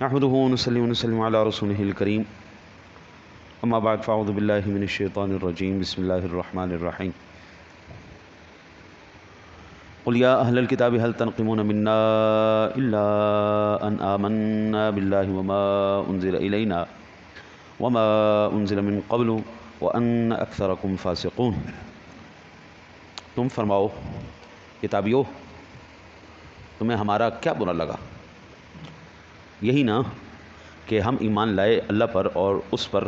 نحمده ونصلي ونسلم على رسوله الكريم اما بعد فاعوذ بالله من الشيطان الرجيم بسم الله الرحمن الرحيم قل يا أهل الكتاب هل تنقمون منا إلا أن آمنا بالله وما أنزل إلينا وما أنزل من قبل وأن أكثركم فاسقون۔ تم فرماؤ کتابیو، تمہیں ہمارا کیا برا لگا؟ یہی نا کہ ہم ایمان لائے اللہ پر اور اس پر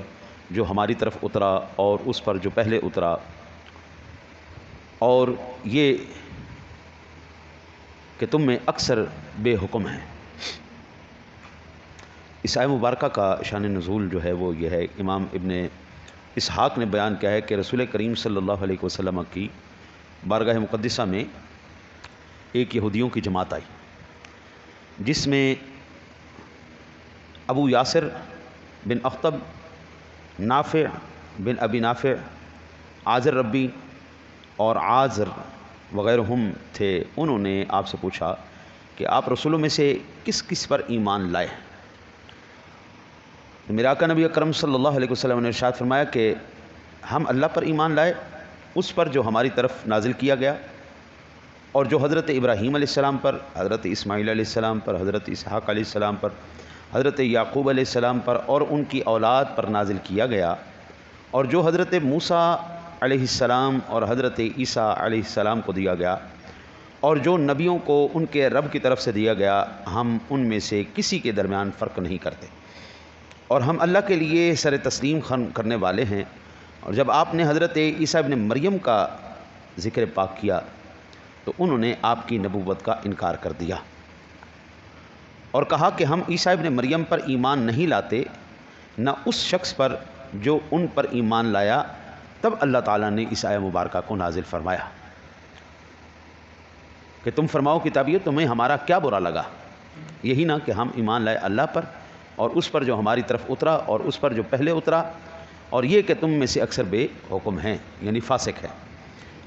جو ہماری طرف اترا اور اس پر جو پہلے اترا، اور یہ کہ تم میں اکثر بے حکم ہیں۔ اس آیہ مبارکہ کا شان نزول جو ہے وہ یہ ہے، امام ابن اسحاق نے بیان کیا ہے کہ رسول کریم صلی اللہ علیہ وسلم کی بارگاہ مقدسہ میں ایک یہودیوں کی جماعت آئی، جس میں ابو یاسر بن اخطب، نافع بن ابی نافع، عازر ربی اور عازر وغیرہ تھے۔ انہوں نے آپ سے پوچھا کہ آپ رسولوں میں سے کس کس پر ایمان لائے؟ میرے آقا نبی اکرم صلی اللہ علیہ وسلم نے ارشاد فرمایا کہ ہم اللہ پر ایمان لائے، اس پر جو ہماری طرف نازل کیا گیا اور جو حضرت ابراہیم علیہ السلام پر، حضرت اسماعیل علیہ السلام پر، حضرت اسحاق علیہ السلام پر، حضرت یعقوب علیہ السلام پر اور ان کی اولاد پر نازل کیا گیا، اور جو حضرت موسیٰ علیہ السلام اور حضرت عیسیٰ علیہ السلام کو دیا گیا، اور جو نبیوں کو ان کے رب کی طرف سے دیا گیا، ہم ان میں سے کسی کے درمیان فرق نہیں کرتے، اور ہم اللہ کے لیے سر تسلیم کرنے والے ہیں۔ اور جب آپ نے حضرت عیسیٰ ابن مریم کا ذکر پاک کیا تو انہوں نے آپ کی نبوت کا انکار کر دیا اور کہا کہ ہم عیسیٰ ابن مریم پر ایمان نہیں لاتے، نہ اس شخص پر جو ان پر ایمان لایا۔ تب اللہ تعالیٰ نے اس آیہ مبارکہ کو نازل فرمایا کہ تم فرماؤ کتابیو، تمہیں ہمارا کیا برا لگا؟ یہی نا کہ ہم ایمان لائے اللہ پر اور اس پر جو ہماری طرف اترا اور اس پر جو پہلے اترا، اور یہ کہ تم میں سے اکثر بے حکم ہیں، یعنی فاسق ہے۔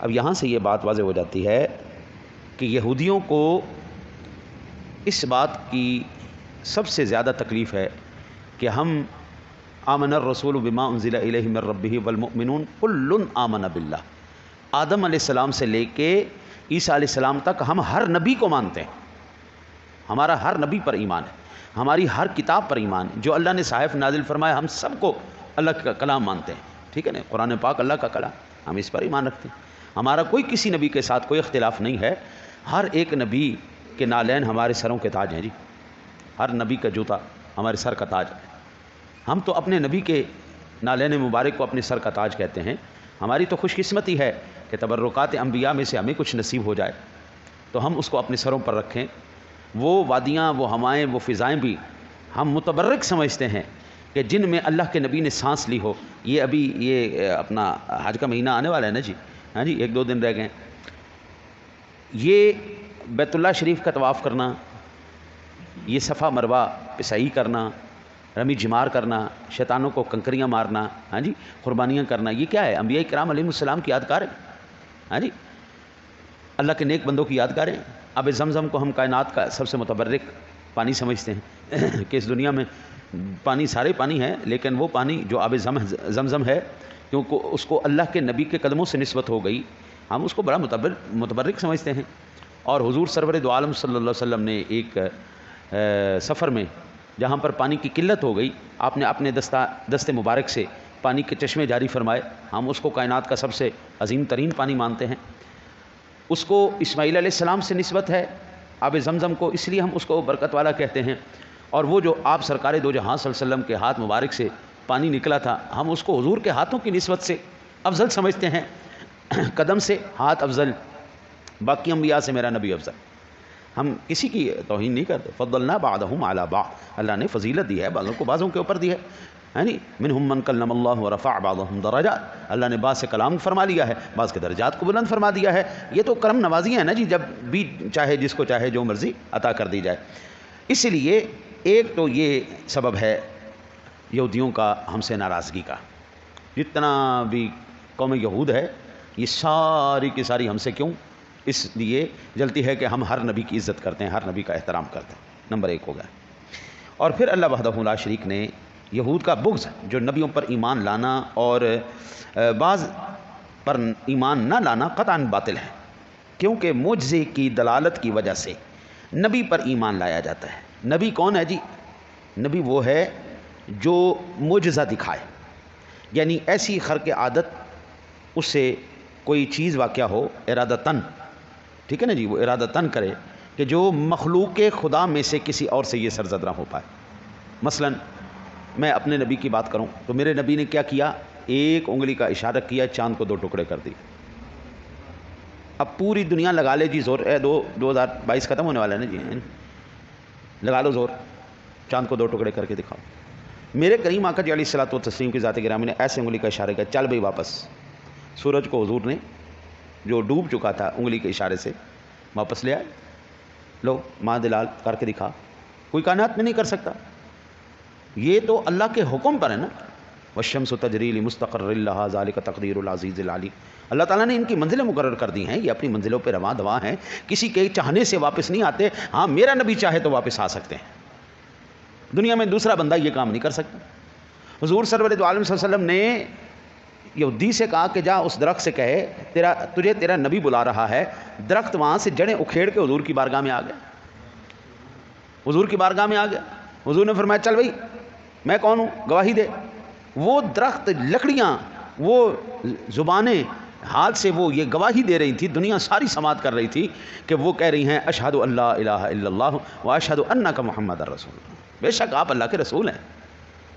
اب یہاں سے یہ بات واضح ہو جاتی ہے کہ یہودیوں کو اس بات کی سب سے زیادہ تکلیف ہے کہ ہم آمن الرسول بما انزل الیہ من ربہ والمؤمنون کل آمن باللہ، آدم علیہ السلام سے لے کے عیسیٰ علیہ السلام تک ہم ہر نبی کو مانتے ہیں، ہمارا ہر نبی پر ایمان ہے، ہماری ہر کتاب پر ایمان ہے، جو اللہ نے صحائف نازل فرمایا ہم سب کو اللہ کا کلام مانتے ہیں، ٹھیک ہے نا، قرآن پاک اللہ کا کلام، ہم اس پر ایمان رکھتے ہیں۔ ہمارا کوئی کسی نبی کے ساتھ کوئی اختلاف نہیں ہے، ہر ایک نبی کے نالین ہمارے سروں کے تاج ہیں جی، ہر نبی کا جوتا ہمارے سر کا تاج ہے۔ ہم تو اپنے نبی کے نالین مبارک کو اپنے سر کا تاج کہتے ہیں۔ ہماری تو خوش قسمتی ہے کہ تبرکات انبیاء میں سے ہمیں کچھ نصیب ہو جائے تو ہم اس کو اپنے سروں پر رکھیں۔ وہ وادیاں، وہ ہوائیں، وہ فضائیں بھی ہم متبرک سمجھتے ہیں کہ جن میں اللہ کے نبی نے سانس لی ہو۔ یہ ابھی یہ اپنا حج کا مہینہ آنے والا ہے نا جی، ہاں جی، ایک دو دن رہ گئے۔ یہ بیت اللہ شریف کا طواف کرنا، یہ صفا مروہ پہ سعی کرنا، رمی جمار کرنا، شیطانوں کو کنکریاں مارنا، ہاں جی، قربانیاں کرنا، یہ کیا ہے؟ انبیاء کرام علیہ السلام کی یادگار ہے، ہاں جی، اللہ کے نیک بندوں کی یادگاریں۔ آب زمزم کو ہم کائنات کا سب سے متبرک پانی سمجھتے ہیں کہ اس دنیا میں پانی سارے پانی ہیں، لیکن وہ پانی جو آب زمزم ہے، کیونکہ اس کو اللہ کے نبی کے قدموں سے نسبت ہو گئی، ہم اس کو بڑا متبرک سمجھتے ہیں۔ اور حضور سرور دو عالم صلی اللہ علیہ وسلم نے ایک سفر میں جہاں پر پانی کی قلت ہو گئی، آپ نے اپنے دست مبارک سے پانی کے چشمے جاری فرمائے، ہم اس کو کائنات کا سب سے عظیم ترین پانی مانتے ہیں۔ اس کو اسماعیل علیہ السلام سے نسبت ہے، آب زمزم کو، اس لیے ہم اس کو برکت والا کہتے ہیں۔ اور وہ جو آپ سرکار دو جہاں صلی اللہ علیہ وسلم کے ہاتھ مبارک سے پانی نکلا تھا، ہم اس کو حضور کے ہاتھوں کی نسبت سے افضل سمجھتے ہیں۔ قدم سے ہاتھ افضل، باقی انبیاء سے میرا نبی افضل۔ ہم کسی کی توہین نہیں کرتے، فضلنا بعضهم علی بعض، اللہ نے فضیلت دی ہے، بعضوں کو بعضوں کے اوپر دی ہے، یعنی منہم من کلم اللہ ورفع بعضهم درجات، اللہ نے بعض سے کلام فرما لیا ہے، بعض کے درجات کو بلند فرما دیا ہے۔ یہ تو کرم نوازی ہیں نا جی، جب بھی چاہے جس کو چاہے جو مرضی عطا کر دی جائے۔ اس لیے ایک تو یہ سبب ہے یہودیوں کا ہم سے ناراضگی کا، جتنا بھی قوم یہود ہے یہ ساری کی ساری ہم سے کیوں اس لیے جلتی ہے کہ ہم ہر نبی کی عزت کرتے ہیں، ہر نبی کا احترام کرتے ہیں، نمبر ایک ہو گیا۔ اور پھر اللہ وحدہ لا شریک نے یہود کا بغض جو نبیوں پر ایمان لانا اور بعض پر ایمان نہ لانا قطعاً باطل ہے، کیونکہ معجزے کی دلالت کی وجہ سے نبی پر ایمان لایا جاتا ہے۔ نبی کون ہے جی؟ نبی وہ ہے جو معجزہ دکھائے، یعنی ایسی خرق عادت اس سے کوئی چیز واقع ہو ارادتاً، ٹھیک ہے نا جی، وہ ارادتاً کرے کہ جو مخلوق خدا میں سے کسی اور سے یہ سرزد نہ ہو پائے۔ مثلا میں اپنے نبی کی بات کروں تو میرے نبی نے کیا کیا؟ ایک انگلی کا اشارہ کیا، چاند کو 2 ٹکڑے کر دی۔ اب پوری دنیا لگا لے جی زور، 2022 ختم ہونے والا ہے نا جی، لگا لو زور، چاند کو 2 ٹکڑے کر کے دکھاؤ۔ میرے کریم آقا جی علیہ الصلوۃ والتسلیم کی ذات گرامی نے ایسے انگلی کا اشارہ کیا، چل بھائی واپس۔ سورج کو حضور نے جو ڈوب چکا تھا انگلی کے اشارے سے واپس لے آئے، لو ماں دلال کر کے دکھا۔ کوئی کائنات میں نہیں کر سکتا، یہ تو اللہ کے حکم پر ہے نا۔ والشمس تجری لمستقر لہا ذالک تقدیر العزیز العلیم، اللہ تعالیٰ نے ان کی منزلیں مقرر کر دی ہیں، یہ اپنی منزلوں پہ رواں دواں ہیں، کسی کے چاہنے سے واپس نہیں آتے۔ ہاں میرا نبی چاہے تو واپس آ سکتے ہیں، دنیا میں دوسرا بندہ یہ کام نہیں کر سکتا۔ حضور سرور دو عالم صلی اللہ علیہ وسلم نے یہودی سے کہا کہ جا اس درخت سے کہے تجھے تیرا نبی بلا رہا ہے۔ درخت وہاں سے جڑیں اکھیڑ کے حضور کی بارگاہ میں آ گیا، حضور کی بارگاہ میں آ گیا۔ حضور نے فرمایا چل بھائی میں کون ہوں، گواہی دے۔ وہ درخت، لکڑیاں، وہ زبانیں ہاتھ سے وہ یہ گواہی دے رہی تھی، دنیا ساری سماعت کر رہی تھی کہ وہ کہہ رہی ہیں اشہد ان لا الہ الا اللہ و اشہد انک محمد رسول اللہ، بے شک آپ اللہ کے رسول ہیں۔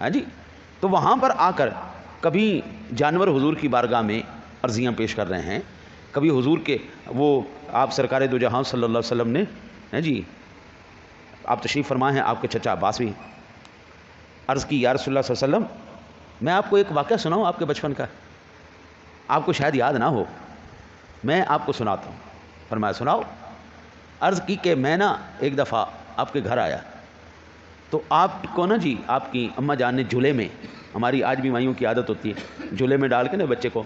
ہاں جی، تو وہاں پر آ کر کبھی جانور حضور کی بارگاہ میں عرضیاں پیش کر رہے ہیں، کبھی حضور کے وہ آپ سرکار دو جہاں صلی اللہ علیہ وسلم نے ہیں جی آپ تشریف فرمائے ہیں، آپ کے چچا عباس بھی عرض کی یا رسول اللہ صلی اللہ علیہ وسلم میں آپ کو ایک واقعہ سناؤں آپ کے بچپن کا، آپ کو شاید یاد نہ ہو، میں آپ کو سناتا ہوں۔ فرمایا سناؤ۔ عرض کی کہ میں نا ایک دفعہ آپ کے گھر آیا تو آپ کو نا جی آپ کی اماں جان نے جھولے میں، ہماری آج بھی مائیوں کی عادت ہوتی ہے جھولے میں ڈال کے نا بچے کو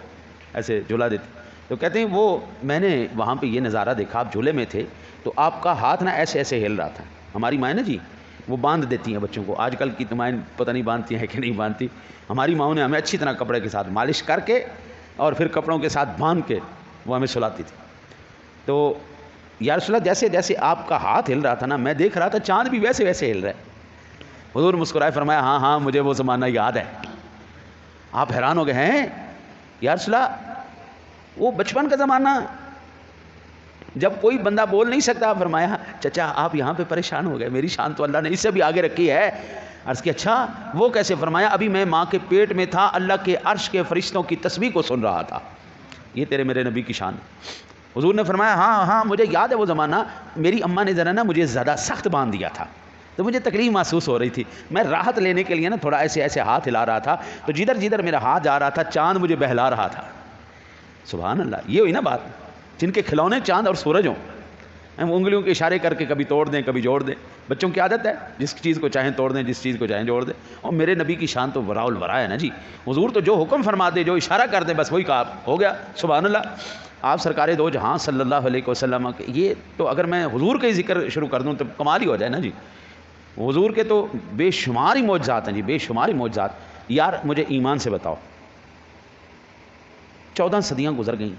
ایسے جھولا دیتی، تو کہتے ہیں وہ میں نے وہاں پہ یہ نظارہ دیکھا، آپ جھولے میں تھے تو آپ کا ہاتھ نا ایسے ایسے ہل رہا تھا۔ ہماری مائیں نا جی وہ باندھ دیتی ہیں بچوں کو، آج کل کی تو مائیں پتہ نہیں باندھتی ہیں کہ نہیں باندھتی، ہماری ماؤں نے ہمیں اچھی طرح کپڑے کے ساتھ مالش کر کے اور پھر کپڑوں کے ساتھ باندھ کے وہ ہمیں سلاتی تھی۔ تو یا رسول اللہ جیسے جیسے آپ کا ہاتھ ہل رہا تھا نا میں دیکھ رہا تھا چاند بھی ویسے ویسے ہل رہا ہے۔ حضور مسکرائے فرمایا ہاں ہاں مجھے وہ زمانہ یاد ہے۔ آپ حیران ہو گئے ہیں یا رسول اللہ وہ بچپن کا زمانہ جب کوئی بندہ بول نہیں سکتا، فرمایا چچا آپ یہاں پہ پریشان ہو گئے، میری شان تو اللہ نے اس سے بھی آگے رکھی ہے۔ عرض کی اچھا وہ کیسے؟ فرمایا ابھی میں ماں کے پیٹ میں تھا، اللہ کے عرش کے فرشتوں کی تسبیح کو سن رہا تھا۔ یہ تیرے میرے نبی کی شان۔ حضور نے فرمایا ہاں ہاں مجھے یاد ہے وہ زمانہ، میری اماں نے ذرا نا مجھے زیادہ سخت باندھ دیا تھا تو مجھے تکلیف محسوس ہو رہی تھی، میں راحت لینے کے لیے نا تھوڑا ایسے ایسے ہاتھ ہلا رہا تھا تو جدھر جدھر میرا ہاتھ جا رہا تھا چاند مجھے بہلا رہا تھا۔ سبحان اللہ، یہ ہوئی نا بات، جن کے کھلونے چاند اور سورج ہوں، ہم انگلیوں کے اشارے کر کے کبھی توڑ دیں کبھی جوڑ دیں، بچوں کی عادت ہے جس چیز کو چاہیں توڑ دیں جس چیز کو چاہیں جوڑ دیں، اور میرے نبی کی شان تو وراء الورا ہے نا جی، حضور تو جو حکم فرما دے جو اشارہ کر دے بس وہی کام ہو گیا۔ سبحان اللہ، آپ سرکار دو جہاں صلی اللہ علیہ وسلم، یہ تو اگر میں حضور کا ہی ذکر شروع کر دوں تو کمال ہی ہو جائے نا جی، حضور کے تو بے شمار ہی معجزات ہیں جی، بے شمار ہی معجزات۔ یار مجھے ایمان سے بتاؤ، 14 صدیاں گزر گئیں،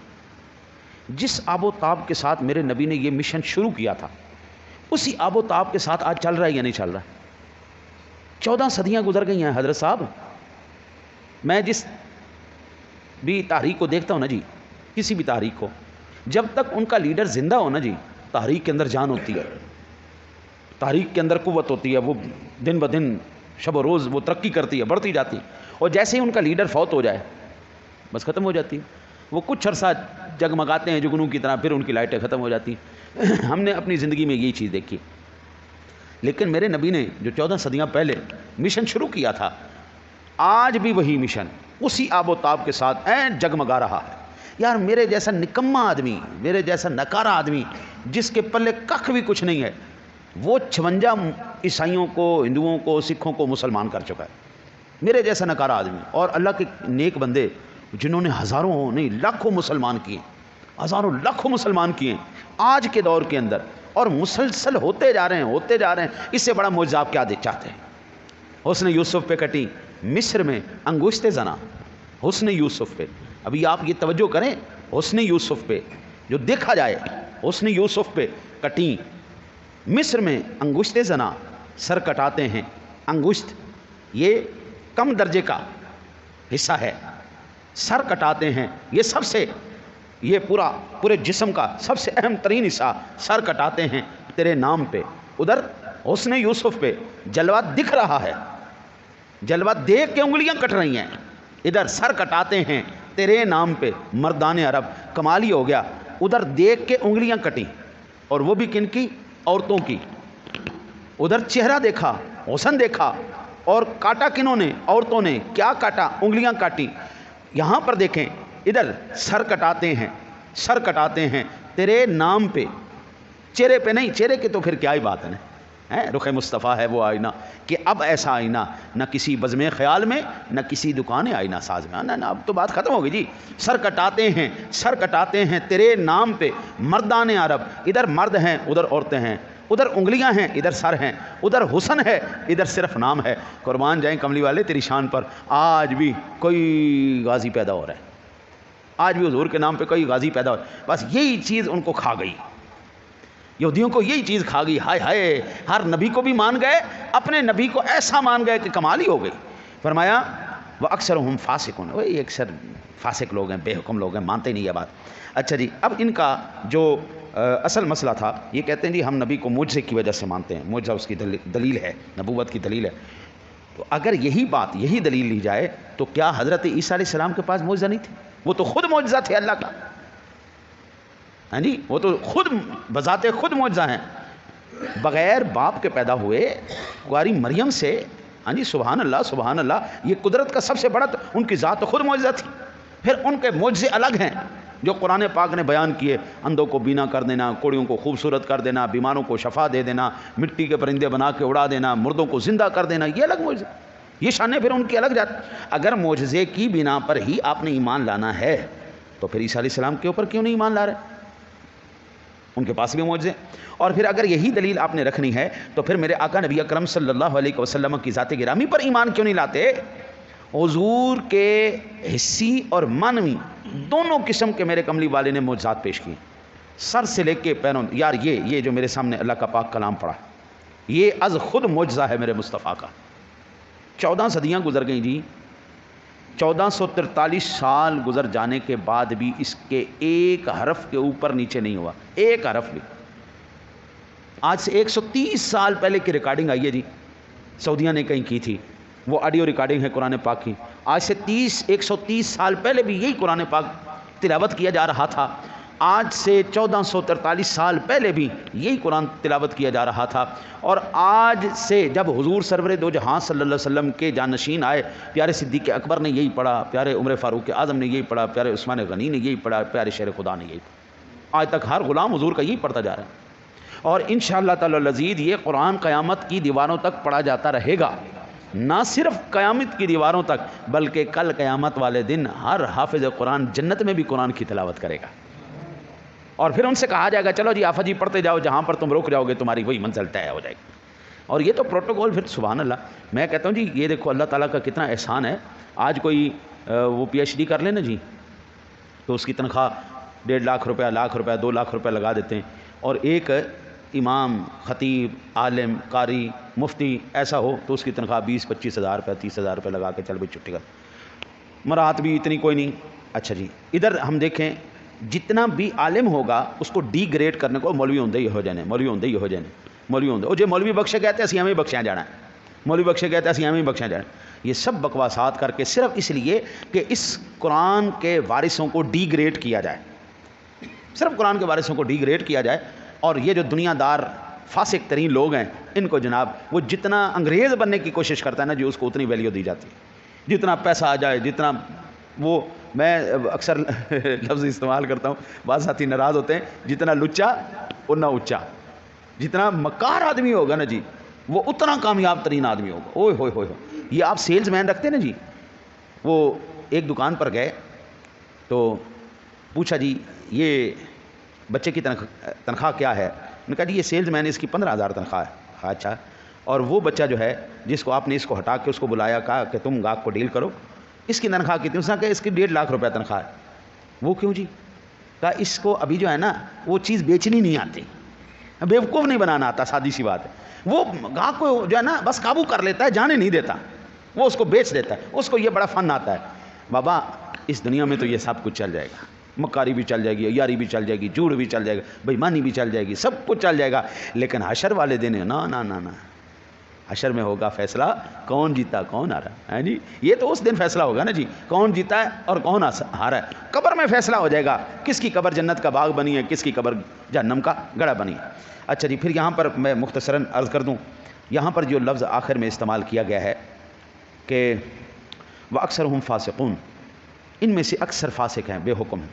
جس آب و تاب کے ساتھ میرے نبی نے یہ مشن شروع کیا تھا اسی آب و تاب کے ساتھ آج چل رہا ہے یا نہیں چل رہا؟ 14 صدیاں گزر گئی ہیں حضرت صاحب۔ میں جس بھی تحریک کو دیکھتا ہوں نا جی، کسی بھی تحریک کو، جب تک ان کا لیڈر زندہ ہو نا جی، تحریک کے اندر جان ہوتی ہے، تحریک کے اندر قوت ہوتی ہے، وہ دن بدن شب و روز وہ ترقی کرتی ہے، بڑھتی جاتی ہے، اور جیسے ہی ان کا لیڈر فوت ہو جائے بس ختم ہو جاتی ہے۔ وہ کچھ عرصہ جگمگاتے ہیں جگنوں کی طرح، پھر ان کی لائٹیں ختم ہو جاتی ہیں۔ ہم نے اپنی زندگی میں یہی چیز دیکھی، لیکن میرے نبی نے جو 14 صدیاں پہلے مشن شروع کیا تھا، آج بھی وہی مشن اسی آب و تاب کے ساتھ جگمگا رہا ہے۔ یار میرے جیسا نکما آدمی، میرے جیسا نکارا آدمی جس کے پلے کخ بھی کچھ نہیں ہے، وہ 56 عیسائیوں کو، ہندوؤں کو، سکھوں کو مسلمان کر چکا ہے، میرے جیسا نکارا آدمی۔ اور اللہ کے نیک بندے جنہوں نے ہزاروں نہیں لاکھوں مسلمان کیے، ہزاروں لاکھوں مسلمان کیے، آج کے دور کے اندر اور مسلسل ہوتے جا رہے ہیں. اس سے بڑا معجزہ آپ کیا چاہتے ہیں؟ حسن یوسف پہ کٹی مصر میں انگشت زنا. حسن یوسف پہ، ابھی آپ یہ توجہ کریں، حسن یوسف پہ جو دیکھا جائے، حسن یوسف پہ کٹی مصر میں انگشت زنا. سر کٹاتے ہیں. انگشت یہ کم درجے کا حصہ ہے، سر کٹاتے ہیں. یہ سب سے، یہ پورے جسم کا سب سے اہم ترین حصہ سر کٹاتے ہیں تیرے نام پہ. ادھر حسن یوسف پہ جلوہ دکھ رہا ہے، جلوہ دیکھ کے انگلیاں کٹ رہی ہیں. ادھر سر کٹاتے ہیں تیرے نام پہ. مردان عرب کمال ہی ہو گیا. ادھر دیکھ کے انگلیاں کٹی، اور وہ بھی کن کی؟ عورتوں کی. ادھر چہرہ دیکھا، حسن دیکھا، اور کاٹا کنہوں نے؟ عورتوں نے. کیا کاٹا؟ انگلیاں کاٹی. یہاں پر دیکھیں، ادھر سر کٹاتے ہیں، سر کٹاتے ہیں تیرے نام پہ. چہرے پہ نہیں، چہرے کی تو پھر کیا ہی بات ہے نا، رخ مصطفیٰ ہے وہ آئینہ، کہ اب ایسا آئینہ نہ کسی بزم خیال میں، نہ کسی دکان آئینہ ساز میں. نہ اب تو بات ختم ہوگی جی. سر کٹاتے ہیں، سر کٹاتے ہیں تیرے نام پہ. مردان عرب، ادھر مرد ہیں ادھر عورتیں ہیں، ادھر انگلیاں ہیں ادھر سر ہیں، ادھر حسن ہے ادھر صرف نام ہے. قربان جائیں کملی والے تیری شان پر. آج بھی کوئی غازی پیدا ہو رہا ہے، آج بھی حضور کے نام پہ کوئی غازی پیدا ہو رہا ہے. بس یہی چیز ان کو کھا گئی، یہودیوں کو یہی چیز کھا گئی. ہائے ہائے، ہر نبی کو بھی مان گئے، اپنے نبی کو ایسا مان گئے کہ کمال ہی ہو گئی. فرمایا وہ اکثر ہم فاسقون، وہی اکثر فاسق لوگ ہیں، بے حکم لوگ ہیں، مانتے نہیں یہ بات. اچھا جی، اب ان کا جو اصل مسئلہ تھا، یہ کہتے ہیں جی ہم نبی کو معجزے کی وجہ سے مانتے ہیں، معجزہ اس کی دلیل ہے، نبوت کی دلیل ہے. تو اگر یہی بات، یہی دلیل لی جائے تو کیا حضرت عیسیٰ علیہ السلام کے پاس معجزہ نہیں تھے؟ وہ تو خود معجزہ تھے اللہ کا. ہاں جی، وہ تو خود بذات خود معجزہ ہیں. بغیر باپ کے پیدا ہوئے کواری مریم سے. ہاں جی، سبحان اللہ سبحان اللہ. یہ قدرت کا سب سے بڑا، ان کی ذات تو خود معجزہ تھی. پھر ان کے معجزے الگ ہیں جو قرآن پاک نے بیان کیے. اندھوں کو بینا کر دینا، کوڑیوں کو خوبصورت کر دینا، بیماروں کو شفا دے دینا، مٹی کے پرندے بنا کے اڑا دینا، مردوں کو زندہ کر دینا، یہ الگ معجزے. یہ شانیں پھر ان کی الگ جاتی. اگر معجزے کی بنا پر ہی آپ نے ایمان لانا ہے تو پھر عیسیٰ علیہ السلام کے اوپر کیوں نہیں ایمان لا رہے؟ ان کے پاس بھی معجزے. اور پھر اگر یہی دلیل آپ نے رکھنی ہے تو پھر میرے آقا نبی اکرم صلی اللہ علیہ وسلم کی ذات گرامی پر ایمان کیوں نہیں لاتے؟ حضور کے حسی اور معنوی دونوں قسم کے میرے کملی والے نے معجزات پیش کیے، سر سے لے کے پیروں. یار یہ جو میرے سامنے اللہ کا پاک کلام پڑھا، یہ از خود معجزہ ہے میرے مصطفیٰ کا. 14 صدیاں گزر گئیں جی، 1443 سال گزر جانے کے بعد بھی اس کے ایک حرف کے اوپر نیچے نہیں ہوا، ایک حرف بھی. آج سے 130 سال پہلے کی ریکارڈنگ آئی ہے جی، سعودیہ نے کہیں کی تھی، وہ آڈیو ریکارڈنگ ہے قرآن پاک کی. آج سے 130 سال پہلے بھی یہی قرآن پاک تلاوت کیا جا رہا تھا. آج سے 1443 سال پہلے بھی یہی قرآن تلاوت کیا جا رہا تھا. اور آج سے جب حضور سرور دو جہاں صلی اللہ علیہ وسلم کے جانشین آئے، پیارے صدیق اکبر نے یہی پڑھا، پیارے عمر فاروق اعظم نے یہی پڑھا، پیارے عثمان غنی نے یہی پڑھا، پیارے شیر خدا نے یہی پڑھا. آج تک ہر غلام حضور کا یہی پڑھتا جا رہا ہے. اور انشاءاللہ تعالی العزیز یہ قرآن قیامت کی دیواروں تک پڑھا جاتا رہے گا. نہ صرف قیامت کی دیواروں تک بلکہ کل قیامت والے دن ہر حافظ قرآن جنت میں بھی قرآن کی تلاوت کرے گا. اور پھر ان سے کہا جائے گا چلو جی آفا جی پڑھتے جاؤ، جہاں پر تم رک جاؤ گے تمہاری وہی منزل طے ہو جائے گی. اور یہ تو پروٹوکول پھر سبحان اللہ. میں کہتا ہوں جی یہ دیکھو اللہ تعالیٰ کا کتنا احسان ہے. آج کوئی وہ پی ایچ ڈی کر لے نا جی، تو اس کی تنخواہ 1.5 لاکھ روپیہ، لاکھ روپیہ، 2 لاکھ روپیہ لگا دیتے ہیں. اور ایک امام، خطیب، عالم، قاری، مفتی ایسا ہو تو اس کی تنخواہ 20-25 ہزار روپیہ، 30 ہزار روپیہ لگا کے چل بھائی چھٹی کر. مرات بھی اتنی کوئی نہیں. اچھا جی، ادھر ہم دیکھیں جتنا بھی عالم ہوگا اس کو ڈی گریڈ کرنے کو مولوی ہوندے ہی ہو جانے، مولوی ہوندے ہی ہو جانے، مولوی ہوندے. اور جو مولوی بخشے کہتے ہیں اسی ہمیں بخشیاں جانا ہے، مولوی بخشے کہتے ہیں اسی ہمیں بخشیاں جانا ہے. یہ سب بکواسات کر کے صرف اس لیے کہ اس قرآن کے وارثوں کو ڈی گریڈ کیا جائے، صرف قرآن کے وارثوں کو ڈی گریڈ کیا جائے. اور یہ جو دنیا دار فاسق ترین لوگ ہیں ان کو جناب وہ جتنا انگریز بننے کی کوشش کرتا ہے نا جی اس کو اتنی ویلیو دی جاتی ہے، جتنا پیسہ آ جائے، جتنا وہ، میں اکثر لفظ استعمال کرتا ہوں، بعض ساتھی ناراض ہوتے ہیں، جتنا لچا اتنا اونچا، جتنا مکار آدمی ہوگا نا جی وہ اتنا کامیاب ترین آدمی ہوگا. اوئے ہوئے ہوئے. یہ آپ سیلز مین رکھتے ہیں نا جی، وہ ایک دکان پر گئے تو پوچھا جی یہ بچے کی تنخواہ کیا ہے؟ نے کہا جی یہ سیلز مین اس کی 15,000 تنخواہ ہے. اچھا, اور وہ بچہ جو ہے جس کو آپ نے اس کو ہٹا کے اس کو بلایا, کہا کہ تم گاہک کو ڈیل کرو, اس کی تنخواہ کتنی؟ اس نے کہا اس کی 1.5 لاکھ روپے تنخواہ ہے. وہ کیوں جی؟ کہا اس کو ابھی جو ہے نا وہ چیز بیچنی نہیں آتی, بیوقوف نہیں بنانا آتا, سادی سی بات ہے. وہ گاہک کو جو ہے نا بس قابو کر لیتا ہے, جانے نہیں دیتا, وہ اس کو بیچ دیتا ہے, اس کو یہ بڑا فن آتا ہے. بابا اس دنیا میں تو یہ سب کچھ چل جائے گا, مکاری بھی چل جائے گی, یاری بھی چل جائے گی, جھوٹ بھی چل جائے گا, بےایمانی بھی چل جائے گی, سب کچھ چل جائے گا, لیکن حشر والے دن نا نا نا نا, حشر میں ہوگا فیصلہ کون جیتا کون ہارا ہے جی. یہ تو اس دن فیصلہ ہوگا نا جی, کون جیتا ہے اور کون ہارا ہے. قبر میں فیصلہ ہو جائے گا کس کی قبر جنت کا باغ بنی ہے, کس کی قبر جہنم کا گڑھا بنی ہے. اچھا جی, پھر یہاں پر میں مختصراً عرض کر دوں, یہاں پر جو لفظ آخر میں استعمال کیا گیا ہے کہ وَأَكْثَرُهُمْ فَاسِقُونَ, ان میں سے اکثر فاسق ہیں, بے حکم ہیں.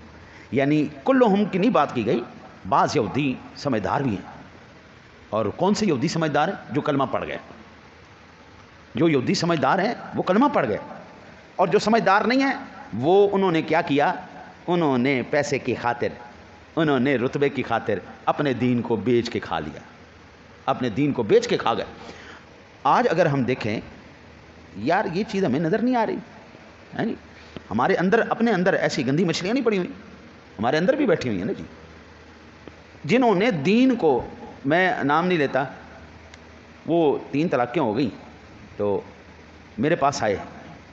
یعنی کلہم کی نہیں بات کی گئی, بعض یہودی سمجھدار بھی ہیں. اور کون سے یہودی سمجھدار ہیں؟ جو کلمہ پڑھ گئے. جو یہودی سمجھدار ہیں وہ کلمہ پڑھ گئے, اور جو سمجھدار نہیں ہیں وہ انہوں نے کیا کیا, انہوں نے پیسے کی خاطر, انہوں نے رتبے کی خاطر اپنے دین کو بیچ کے کھا لیا, اپنے دین کو بیچ کے کھا گئے. آج اگر ہم دیکھیں یار یہ چیز ہمیں نظر نہیں آ رہی ہے جی, ہمارے اندر اپنے اندر ایسی گندی مچھلیاں نہیں پڑی ہوئی, ہمارے اندر بھی بیٹھی ہوئی ہیں نا جی, جنہوں نے دین کو, میں نام نہیں لیتا, وہ 3 طلاقیں ہو گئیں تو میرے پاس آئے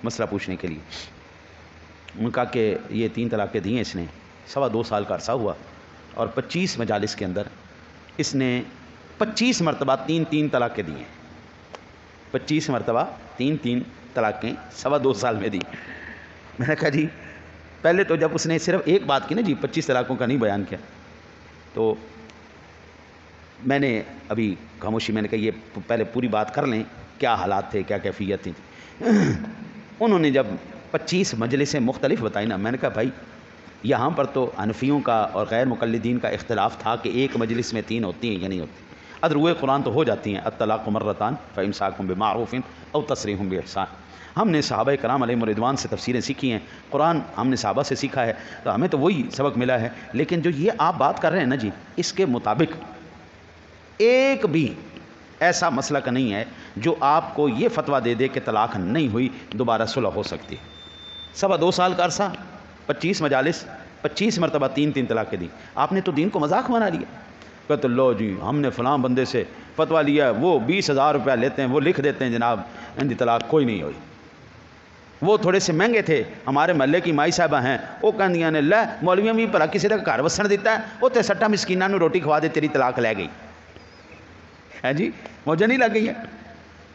مسئلہ پوچھنے کے لیے. ان کا کہ یہ 3 طلاقیں دی ہیں اس نے, 2.25 سال کا عرصہ ہوا, اور 25 مجالس کے اندر اس نے 25 مرتبہ 3 طلاقیں دی ہیں. 25 مرتبہ 3 طلاقیں 2.25 سال میں دی. میں نے کہا جی پہلے تو جب اس نے صرف ایک بات کی نا جی, 25 طلاقوں کا نہیں بیان کیا, تو میں نے ابھی خاموشی, میں نے کہا یہ پہلے پوری بات کر لیں, کیا حالات تھے, کیا کیفیت تھی. انہوں نے جب 25 مجلسیں مختلف بتائی نا, میں نے کہا بھائی یہاں پر تو حنفیوں کا اور غیر مقلدین کا اختلاف تھا کہ ایک مجلس میں 3 ہوتی ہیں یا نہیں ہوتی. ادروئے قرآن تو ہو جاتی ہیں, الطلاق مرتان فامساک بمعروف او تسریح باحسان. ہم نے صحابہ کرام علیہم رضوان سے تفسیریں سیکھی ہیں, قرآن ہم نے صحابہ سے سیکھا ہے, تو ہمیں تو وہی سبق ملا ہے. لیکن جو یہ آپ بات کر رہے ہیں نا جی, اس کے مطابق ایک بھی ایسا مسئلہ کا نہیں ہے جو آپ کو یہ فتویٰ دے دے کہ طلاق نہیں ہوئی, دوبارہ صلح ہو سکتی ہے. 2.25 سال کا عرصہ, 25 مجالس, 25 مرتبہ 3 طلاقیں دی. آپ نے تو دین کو مذاق بنا لیا. کہتے لو جی ہم نے فلاں بندے سے فتویٰ لیا, وہ 20,000 روپیہ لیتے ہیں, وہ لکھ دیتے ہیں جناب ان دی طلاق کوئی نہیں ہوئی. وہ تھوڑے سے مہنگے تھے, ہمارے محلے کی مائی صاحبہ ہیں, وہ کہندیاں نے لے مولویاں بھی بھلا کسی کا گھر وسن دیتا ہے, وہ تے 60 مسکیناں نو روٹی کھوا دے, تیری طلاق لے گئی ہے جی. موجہ نہیں لگ گئی ہے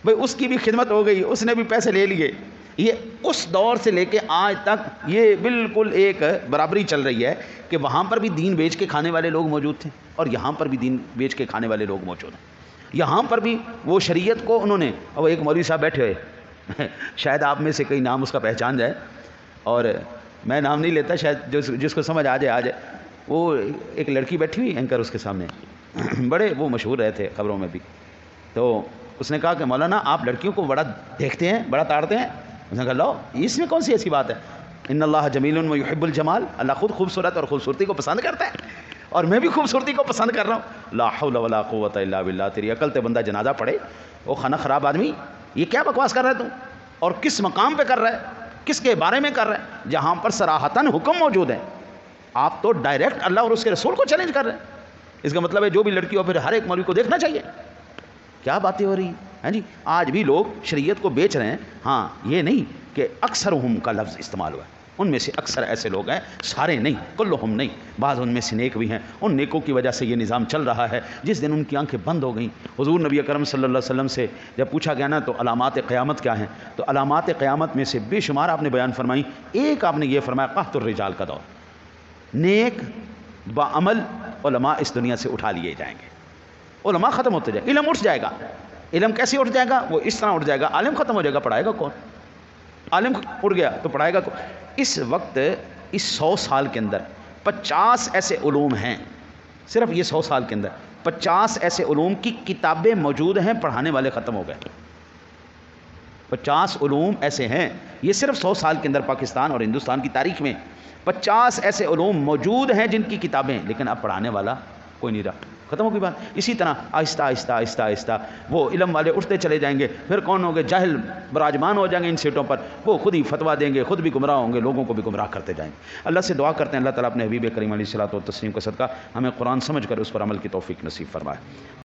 بھئی, اس کی بھی خدمت ہو گئی, اس نے بھی پیسے لے لیے. یہ اس دور سے لے کے آج تک یہ بالکل ایک برابری چل رہی ہے کہ وہاں پر بھی دین بیچ کے کھانے والے لوگ موجود تھے, اور یہاں پر بھی دین بیچ کے کھانے والے لوگ موجود ہیں. یہاں پر بھی وہ شریعت کو انہوں نے, اور ایک مولوی صاحب بیٹھے ہوئے, شاید آپ میں سے کئی نام اس کا پہچان جائے, اور میں نام نہیں لیتا, شاید جس کو سمجھ آ جائے. وہ ایک لڑکی بیٹھی ہوئی اینکر اس کے سامنے, بڑے وہ مشہور رہے تھے خبروں میں بھی. تو اس نے کہا کہ مولانا آپ لڑکیوں کو بڑا دیکھتے ہیں, بڑا تاڑتے ہیں. اس نے کہا لو اس میں کون سی ایسی بات ہے, ان اللہ جمیل و یحب الجمال, اللہ خود خوبصورت اور خوبصورتی کو پسند کرتا ہے, اور میں بھی خوبصورتی کو پسند کر رہا ہوں. لا حول ولا قوت الا باللہ. تیری عقل تے بندہ جنازہ پڑھے, وہ خانہ خراب آدمی, یہ کیا بکواس کر رہا ہے تو, اور کس مقام پہ کر رہا ہے, کس کے بارے میں کر رہا ہے, جہاں پر صراحتاً حکم موجود ہے. آپ تو ڈائریکٹ اللہ اور اس کے رسول کو چیلنج کر رہے ہیں. اس کا مطلب ہے جو بھی لڑکی ہو پھر ہر ایک مولوی کو دیکھنا چاہیے. کیا باتیں ہو رہی ہیں جی. آج بھی لوگ شریعت کو بیچ رہے ہیں. ہاں یہ نہیں کہ اکثرہم کا لفظ استعمال ہوا ہے, ان میں سے اکثر ایسے لوگ ہیں, سارے نہیں, کلہم نہیں, بعض ان میں سے نیک بھی ہیں. ان نیکوں کی وجہ سے یہ نظام چل رہا ہے. جس دن ان کی آنکھیں بند ہو گئیں, حضور نبی اکرم صلی اللہ علیہ وسلم سے جب پوچھا گیا نا تو علامات قیامت کیا ہیں, تو علامات قیامت میں سے بے شمار آپ نے بیان فرمائی. ایک آپ نے یہ فرمایا قحط الرجال کا دور, نیک باعمل علماء اس دنیا سے اٹھا لیے جائیں گے, علماء ختم ہوتے جائیں گے, علم اٹھ جائے گا. علم کیسے اٹھ جائے گا, وہ اس طرح اٹھ جائے گا, عالم ختم ہو جائے گا, پڑھائے گا کون, عالم اٹھ گیا تو پڑھائے گا کون. اس وقت اس 100 سال کے اندر 50 ایسے علوم ہیں, صرف یہ 100 سال کے اندر 50 ایسے علوم کی کتابیں موجود ہیں, پڑھانے والے ختم ہو گئے. 50 علوم ایسے ہیں, یہ صرف 100 سال کے اندر پاکستان اور ہندوستان کی تاریخ میں 50 ایسے علوم موجود ہیں جن کی کتابیں, لیکن اب پڑھانے والا کوئی نہیں رہا. ختم ہو گئی بات. اسی طرح آہستہ آہستہ آہستہ آہستہ وہ علم والے اٹھتے چلے جائیں گے. پھر کون ہوں گے؟ جاہل براجمان ہو جائیں گے ان سیٹوں پر. وہ خود ہی فتویٰ دیں گے, خود بھی گمراہ ہوں گے, لوگوں کو بھی گمراہ کرتے جائیں گے. اللہ سے دعا کرتے ہیں اللہ تعالیٰ اپنے حبیب کریم علیہ الصلوۃ والتسلیم کا صدقہ ہمیں قرآن سمجھ کر اس پر عمل کی توفیق نصیب فرمائے.